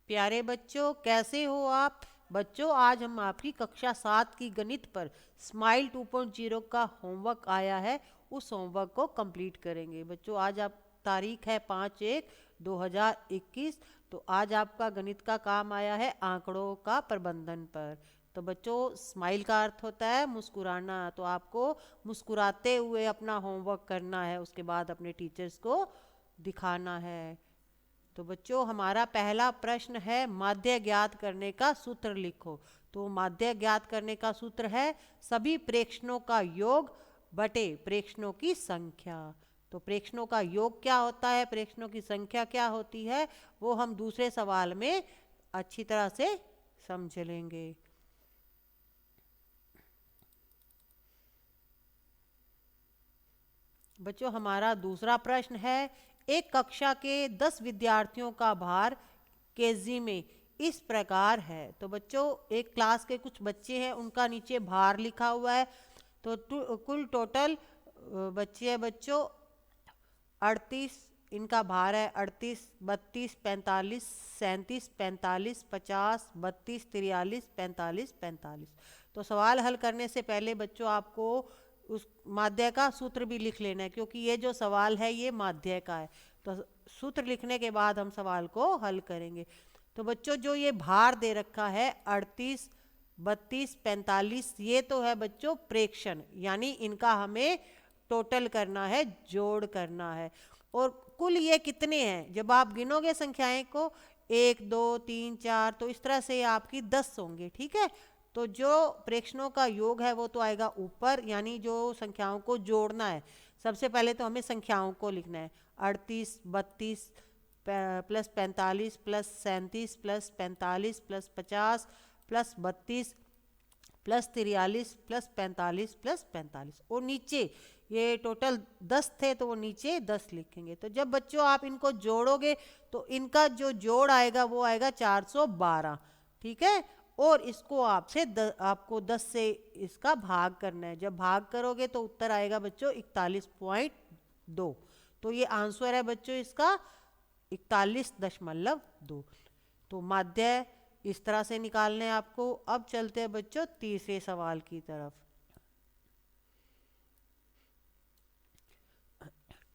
प्यारे बच्चों, कैसे हो आप? बच्चों, आज हम आपकी कक्षा 7 की गणित पर स्माइल 2.0 का होमवर्क आया है। उस होमवर्क को कंप्लीट करेंगे। बच्चों, आज आप तारीख है 5/1/2021। तो आज आपका गणित का काम आया है आंकड़ों का प्रबंधन पर। तो बच्चों, स्माइल का अर्थ होता है मुस्कुराना। तो आपको मुस्कुराते हुए अपना होमवर्क करना है, उसके बाद अपने टीचर्स को दिखाना है। तो बच्चों, हमारा पहला प्रश्न है माध्य ज्ञात करने का सूत्र लिखो। तो माध्य ज्ञात करने का सूत्र है सभी प्रेक्षणों का योग बटे प्रेक्षणों की संख्या। तो प्रेक्षणों का योग क्या होता है, प्रेक्षणों की संख्या क्या होती है, वो हम दूसरे सवाल में अच्छी तरह से समझ लेंगे। बच्चों, हमारा दूसरा प्रश्न है एक कक्षा के 10 विद्यार्थियों का भार केजी में इस प्रकार है। तो बच्चों, एक क्लास के कुछ बच्चे हैं, उनका नीचे भार लिखा हुआ है। तो कुल टोटल बच्चे हैं बच्चों 38। इनका भार है 38, 32, 45, 37, 45, 50, 32, 43, 45, 45। तो सवाल हल करने से पहले बच्चों आपको उस माध्य का सूत्र भी लिख लेना है, क्योंकि ये जो सवाल है ये माध्य का है। तो सूत्र लिखने के बाद हम सवाल को हल करेंगे। तो बच्चों, जो ये भार दे रखा है 38, 32, 45, ये तो है बच्चों प्रेक्षण, यानी इनका हमें टोटल करना है, जोड़ करना है। और कुल ये कितने हैं, जब आप गिनोगे संख्याएं को 1, 2, 3, 4, तो इस तरह से आपकी 10 होंगे। ठीक है। तो जो प्रेक्षणों का योग है वो तो आएगा ऊपर, यानी जो संख्याओं को जोड़ना है। सबसे पहले तो हमें संख्याओं को लिखना है 38, 32 plus 45 plus 37 plus 45 plus 50 plus 32 plus 43 plus 45 plus 45, और नीचे ये टोटल 10 थे तो वो नीचे 10 लिखेंगे। तो जब बच्चों आप इनको जोड़ोगे तो इनका जो जोड़ आएगा वो आएगा 412। ठीक है। और इसको आपको 10 से इसका भाग करना है। जब भाग करोगे तो उत्तर आएगा बच्चों 41.2। तो ये आंसर है बच्चों इसका 41.2। तो माध्य इस तरह से निकालने हैं आपको। अब चलते हैं बच्चों तीसरे सवाल की तरफ।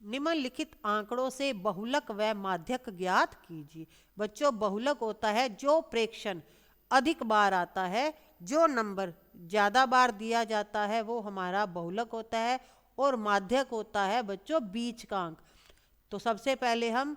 निम्नलिखित आंकड़ों से बहुलक व माध्यक ज्ञात कीजिए। बच्चों, बहुलक होता है जो प्रेक्षण अधिक बार आता है, जो नंबर ज्यादा बार दिया जाता है वो हमारा बहुलक होता है। और माध्यक होता है बच्चों बीच का अंक। तो सबसे पहले हम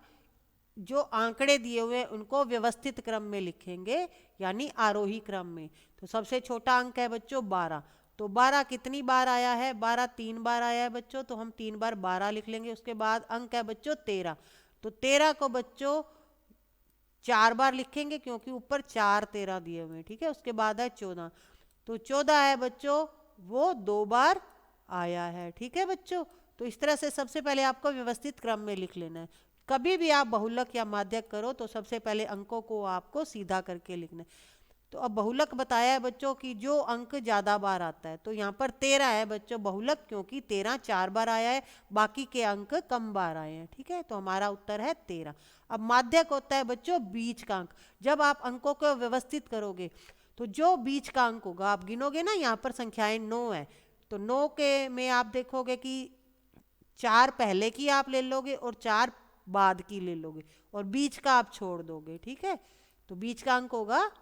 जो आंकड़े दिए हुए हैं उनको व्यवस्थित क्रम में लिखेंगे, यानी आरोही क्रम में। तो सबसे छोटा अंक है बच्चों 12। तो 12 कितनी बार आया है, 12 3 बार आया है बच्चों, तो हम 3 बार 12 लिख लेंगे। उसके बाद अंक है बच्चों 13। तो 13 को बच्चों 4 बार लिखेंगे, क्योंकि ऊपर 4 13 दिए हुए हैं। ठीक है। उसके बाद है 14। तो 14 है बच्चों वो 2 बार आया है। ठीक है बच्चों। तो इस तरह से सबसे पहले आपको व्यवस्थित क्रम में लिख लेना है। कभी भी आप बहुलक या माध्यक करो तो सबसे पहले अंकों को आपको सीधा करके लिखना है। तो अब बहुलक बताया है बच्चों कि जो अंक ज्यादा बार आता है। तो यहाँ पर 13 है बच्चों बहुलक, क्योंकि 13 4 बार आया है, बाकी के अंक कम बार आए हैं। ठीक है। तो हमारा उत्तर है 13। अब माध्यक होता है बच्चों बीच का अंक। जब आप अंकों को व्यवस्थित करोगे तो जो बीच का अंक होगा, आप गिनोगे ना, यहाँ पर संख्याएं 9 है, तो 9 के में आप देखोगे कि 4 पहले की आप ले लोगे और 4 बाद की ले लोगे, और बीच का आप छोड़ दोगे। ठीक है। तो बीच का अंक होगा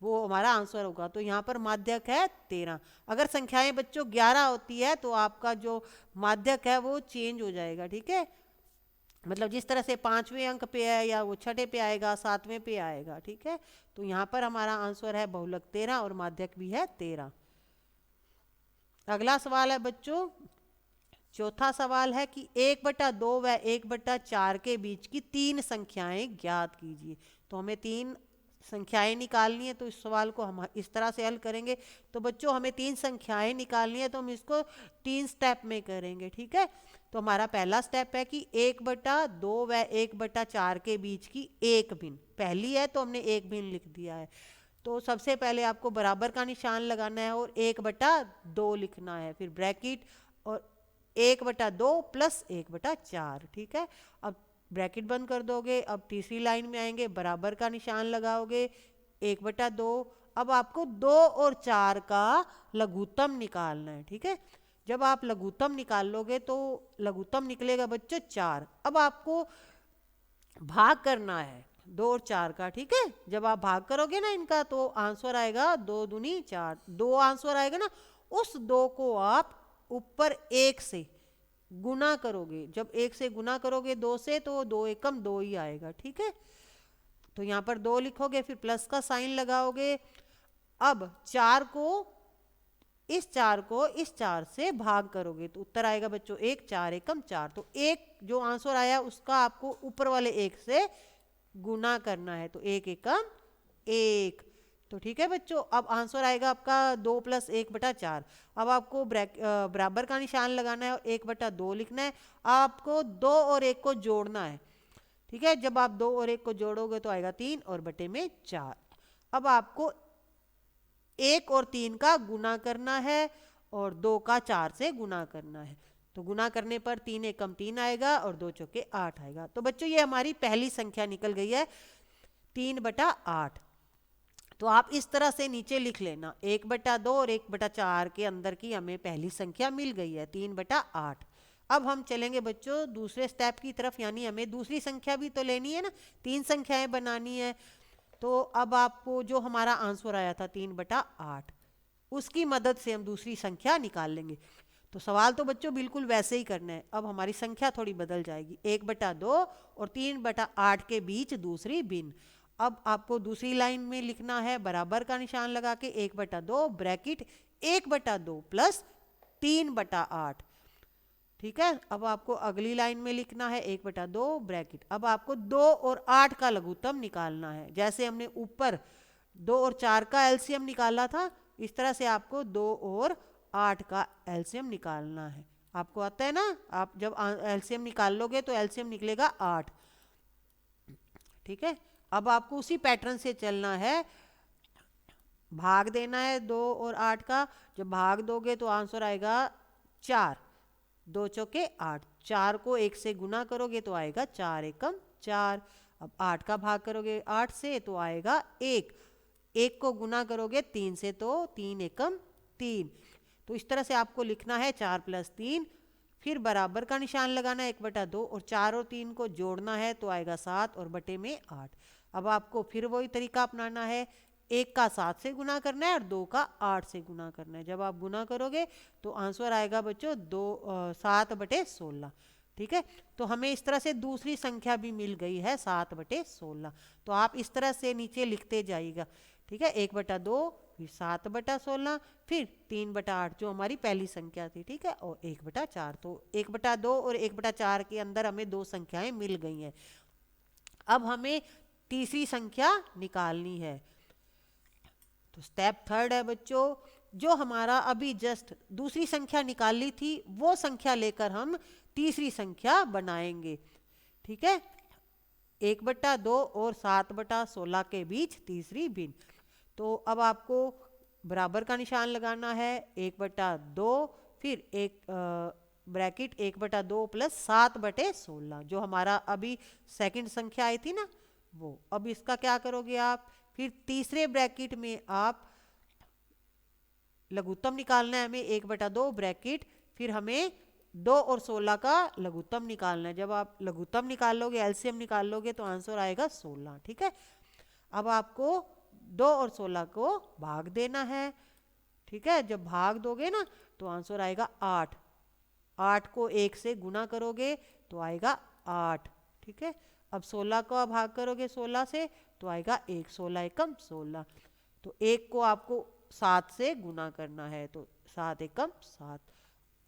वो हमारा आंसर होगा। तो यहाँ पर माध्यक है 13। अगर संख्याएं बच्चों 11 होती है तो आपका जो माध्यक है वो चेंज हो जाएगा। ठीक है। मतलब जिस तरह से 5वें अंक पे है या वो छठे पे आएगा, 7वें पे आएगा। ठीक है। तो यहाँ पर हमारा आंसर है बहुलक 13 और माध्यक भी है 13। अगला सवाल है बच्चों, चौथा सवाल है कि 1/2 व 1/4 के बीच की 3 संख्याएं ज्ञात कीजिए। तो हमें 3 संख्याएं निकालनी है। तो इस सवाल को हम इस तरह से हल करेंगे। तो बच्चों, हमें 3 संख्याएं निकालनी है, तो हम इसको 3 स्टेप में करेंगे। ठीक है। तो हमारा पहला स्टेप है कि 1/2 व 1/4 के बीच की एक भिन्न, पहली है तो हमने एक भिन्न लिख दिया है। तो सबसे पहले आपको बराबर का निशान लगाना है और 1/2 लिखना है, फिर ब्रैकेट और 1/2 प्लस 1/4। ठीक है। अब ब्रैकेट बंद कर दोगे। अब तीसरी लाइन में आएंगे, बराबर का निशान लगाओगे, 1/2। अब आपको 2 और 4 का लघुत्तम निकालना है, ठीक है। जब आप लघुत्तम निकाल लोगे तो लघुत्तम निकलेगा बच्चों 4। अब आपको भाग करना है 2 और 4 का, ठीक है। जब आप भाग करोगे ना इनका तो आंसर आएगा 2 दूनी 4, 2 आंसर आएगा ना। उस 2 को आप ऊपर 1 से गुना करोगे। जब 1 से गुना करोगे 2 से तो 2 एकम 2 ही आएगा, ठीक है। तो यहाँ पर 2 लिखोगे, फिर प्लस का साइन लगाओगे। अब 4 को इस 4 से भाग करोगे तो उत्तर आएगा बच्चों 1, 4 एकम 4। तो 1 जो आंसर आया उसका आपको ऊपर वाले 1 से गुना करना है, तो 1 एकम 1। तो ठीक है बच्चों, अब आंसर आएगा आपका 2 + 1/4। अब आपको बराबर का निशान लगाना है और 1/2 लिखना है। आपको 2 और 1 को जोड़ना है, ठीक है। जब आप 2 और 1 को जोड़ोगे तो आएगा 3 और बटे में 4। अब आपको 1 और 3 का गुना करना है और 2 का 4 से गुना करना है। तो गुना करने पर 3 एकम 3 आएगा और 2 चौके 8 आएगा। तो बच्चों ये हमारी पहली संख्या निकल गई है 3/8। तो आप इस तरह से नीचे लिख लेना, 1/2 और 1/4 के अंदर की हमें पहली संख्या मिल गई है 3/8। अब हम चलेंगे बच्चों दूसरे स्टेप की तरफ, यानी हमें दूसरी संख्या भी तो लेनी है ना, 3 संख्याएं बनानी है। तो अब आपको जो हमारा आंसर आया था 3/8, उसकी मदद से हम दूसरी संख्या निकाल लेंगे। तो सवाल तो बच्चों बिल्कुल वैसे ही करना है। अब हमारी संख्या थोड़ी बदल जाएगी, 1/2 और 3/8 के बीच दूसरी भिन्न। अब आपको दूसरी लाइन में लिखना है बराबर का निशान लगा के 1/2 ब्रैकेट 1/2 प्लस 3/8, ठीक है। अब आपको अगली लाइन में लिखना है 1/2 ब्रैकेट। अब आपको 2 और 8 का लघुत्तम निकालना है। जैसे हमने ऊपर 2 और 4 का एलसीएम निकाला था, इस तरह से आपको 2 और 8 का एलसीएम निकालना है। आपको आता है ना, आप जब एलसीएम निकाल लोगे तो एलसीएम निकलेगा 8, ठीक है। अब आपको उसी पैटर्न से चलना है, भाग देना है 2 और 8 का। जब भाग दोगे तो आंसर आएगा 4, 2 चौके 8। 4 को 1 से गुना करोगे तो आएगा 4 एकम 4। अब 8 का भाग करोगे 8 से तो आएगा 1, 1 को गुना करोगे 3 से तो 3 एकम 3। तो इस तरह से आपको लिखना है 4 + 3, फिर बराबर का निशान लगाना है 1/2 और 4 और 3 को जोड़ना है तो आएगा 7 और बटे में 8। अब आपको फिर वही तरीका अपनाना है, 1 का 7 से गुना करना है और 2 का 8 से गुना करना है। जब आप गुना करोगे तो आंसर आएगा बच्चों 7/16, ठीक है। तो हमें इस तरह से दूसरी संख्या भी मिल गई है 7/16। तो आप इस तरह से नीचे लिखते जाइएगा, ठीक है। 1/2 फिर 7/16 फिर 3/8 जो हमारी पहली संख्या थी, ठीक है, और 1/4। तो 1/2 और 1/4 के अंदर हमें 2 संख्याएं मिल गई हैं। अब हमें तीसरी संख्या निकालनी है। तो स्टेप 3 है बच्चों, जो हमारा अभी जस्ट दूसरी संख्या निकाल ली थी वो संख्या लेकर हम तीसरी संख्या बनाएंगे, ठीक है। 1/2 और 7/16 के बीच तीसरी भिन्न। तो अब आपको बराबर का निशान लगाना है 1/2 फिर एक ब्रैकेट 1/2 प्लस 7/16 जो हमारा अभी सेकंड संख्या आई थी ना वो। अब इसका क्या करोगे आप, फिर तीसरे ब्रैकेट में आप लघुत्तम निकालना है हमें 1/2 ब्रैकेट, फिर हमें 2 और 16 का लघुत्तम निकालना है। जब आप लघुत्तम निकाल लोगे, एलसीएम निकाल लोगे तो आंसर आएगा 16, ठीक है। अब आपको 2 और 16 को भाग देना है, ठीक है। जब भाग दोगे ना तो आंसर आएगा 8, 8 को 1 से गुना करोगे तो आएगा 8, ठीक है। अब 16 को भाग करोगे 16 से तो आएगा 1, 16 एकम 16। तो 1 को आपको 7 से गुना करना है तो 7 एकम 7।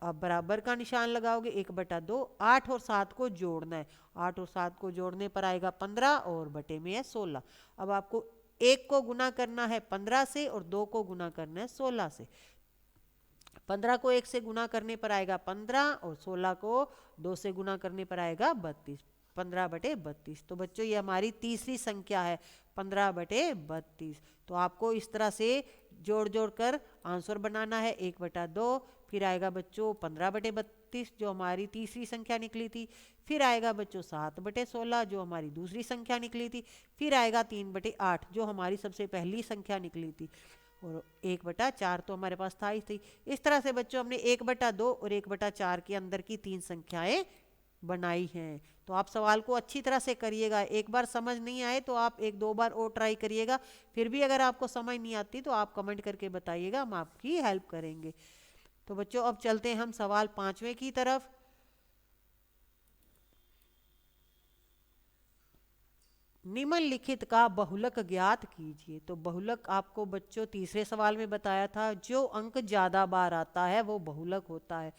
अब बराबर का निशान लगाओगे 1/2, 8 और 7 को जोड़ना है, 8 और 7 को जोड़ने पर आएगा 15 और बटे में है 16। अब आपको 1 को गुना करना है 15 से और 2 को गुना करना है 16 से। 15 को 1 से गुना करने पर आएगा 15 और 16 को 2 से गुना करने पर आएगा 32, 15/32। तो बच्चों ये हमारी तीसरी संख्या है 15/32। तो आपको इस तरह से जोड़ जोड़ कर आंसर बनाना है 1/2 फिर आएगा बच्चों 15/32 जो हमारी तीसरी संख्या निकली थी। फिर आएगा बच्चों 7/16 जो हमारी दूसरी संख्या निकली थी। फिर आएगा 3/8 जो हमारी सबसे पहली संख्या निकली थी। और 1/4 तो हमारे पास था ही थी। इस तरह से बच्चों हमने 1/2 और 1/4 के अंदर की 3 संख्याएं बनाई हैं। तो आप सवाल को अच्छी तरह से करिएगा। एक बार समझ नहीं आए तो आप 1-2 बार और ट्राई करिएगा। फिर भी अगर आपको समझ नहीं आती तो आप कमेंट करके बताइएगा, हम आपकी हेल्प करेंगे। तो बच्चों अब चलते हैं हम सवाल 5वें की तरफ। निम्नलिखित का बहुलक ज्ञात कीजिए। तो बहुलक आपको बच्चों तीसरे सवाल में बताया था, जो अंक ज्यादा बार आता है वो बहुलक होता है।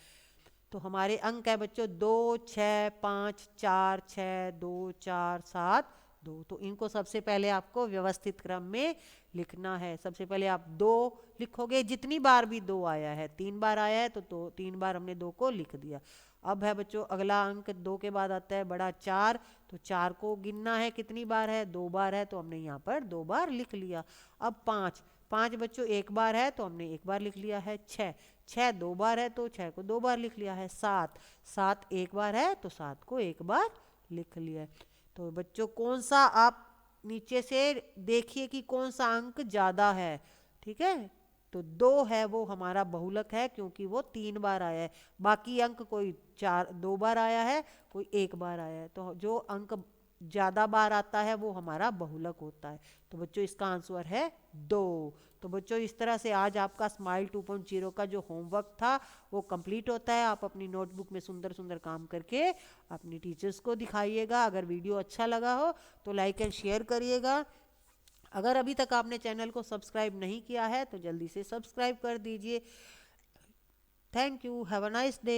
तो हमारे अंक है बच्चों 2, 6, 5, 4, 6, 2, 4, 7, 2। तो इनको सबसे पहले आपको व्यवस्थित क्रम में लिखना है। सबसे पहले आप 2 लिखोगे, जितनी बार भी 2 आया है, 3 बार आया है तो 3 बार हमने 2 को लिख दिया। अब है बच्चों अगला अंक 2 के बाद आता है बड़ा 4। तो 4 को गिनना है कितनी बार है, 2 बार है, तो हमने यहाँ पर 2 बार लिख लिया। अब 5, 5 बच्चों 1 बार है तो हमने 1 बार लिख लिया है। 6, 6 2 बार है तो 6 को 2 बार लिख लिया है। 7, 7 1 बार है तो 7 को 1 बार लिख लिया है। तो बच्चों कौन सा, आप नीचे से देखिए कि कौन सा अंक ज्यादा है। ठीक है, तो 2 है वो हमारा बहुलक है क्योंकि वो 3 बार आया है। बाकी अंक कोई 2 बार आया है, कोई 1 बार आया है। तो जो अंक ज्यादा बार आता है वो हमारा बहुलक होता है। तो बच्चों इसका आंसर है 2। तो बच्चों इस तरह से आज आपका स्माइल 2.0 का जो होमवर्क था वो कंप्लीट होता है। आप अपनी नोटबुक में सुंदर सुंदर काम करके अपनी टीचर्स को दिखाइएगा। अगर वीडियो अच्छा लगा हो तो लाइक एंड शेयर करिएगा। अगर अभी तक आपने चैनल को सब्सक्राइब नहीं किया है तो जल्दी से सब्सक्राइब कर दीजिए। Thank you, have a nice day.